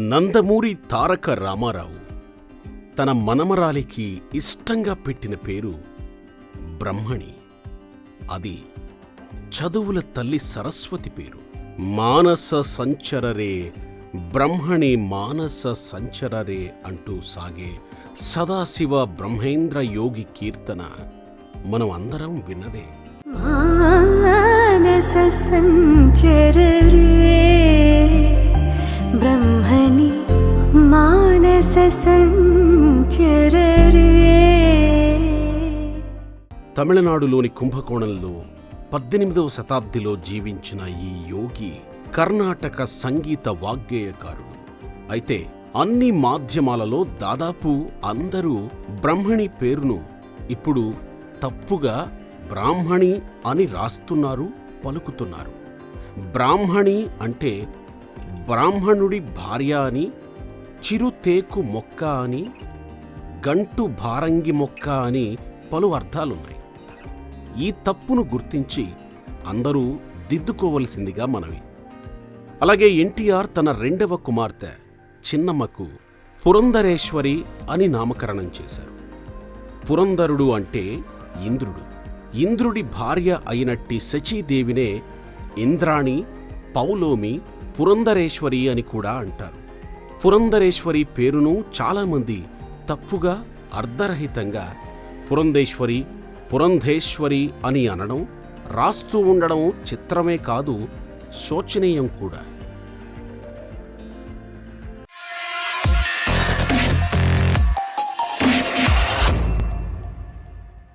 నందమూరి తారక రామారావు తన మనమరాలికి ఇష్టంగా పెట్టిన పేరు బ్రహ్మణి. అది చదువుల తల్లి సరస్వతి పేరు. మానస సంచరరే బ్రహ్మణి మానస సంచరరే అంటూ సాగే సదాశివ బ్రహ్మేంద్ర యోగి కీర్తన మనం అందరం విన్నదే. మానస సంచరరే బ్రహ్మణి మానస సంచరరే. తమిళనాడులోని కుంభకోణంలో 18వ శతాబ్దిలో జీవించిన ఈ యోగి కర్ణాటక సంగీత వాగ్గేయకారుడు. అయితే అన్ని మాధ్యమాలలో దాదాపు అందరూ బ్రహ్మణి పేరును ఇప్పుడు తప్పుగా బ్రాహ్మణి అని రాస్తున్నారు, పలుకుతున్నారు. బ్రాహ్మణి అంటే బ్రాహ్మణుడి భార్య అని, చిరుతేకు మొక్క అని, గంటు భారంగి మొక్క అని పలు అర్థాలున్నాయి. ఈ తప్పును గుర్తించి అందరూ దిద్దుకోవలసిందిగా మనవి. అలాగే ఎన్టీఆర్ తన 2వ కుమార్తె చిన్నమ్మకు పురంధరేశ్వరి అని నామకరణం చేశారు. పురంధరుడు అంటే ఇంద్రుడు. ఇంద్రుడి భార్య అయినట్టి శచీదేవినే ఇంద్రాణి, పౌలోమి, పురంధరేశ్వరి అని కూడా అంటారు. పురంధరేశ్వరి పేరును చాలామంది తప్పుగా అర్ధరహితంగా పురంధేశ్వరి, పురంధేశ్వరి అని అనడం, రాస్తూ ఉండడం చిత్రమే కాదు, శోచనీయం కూడా.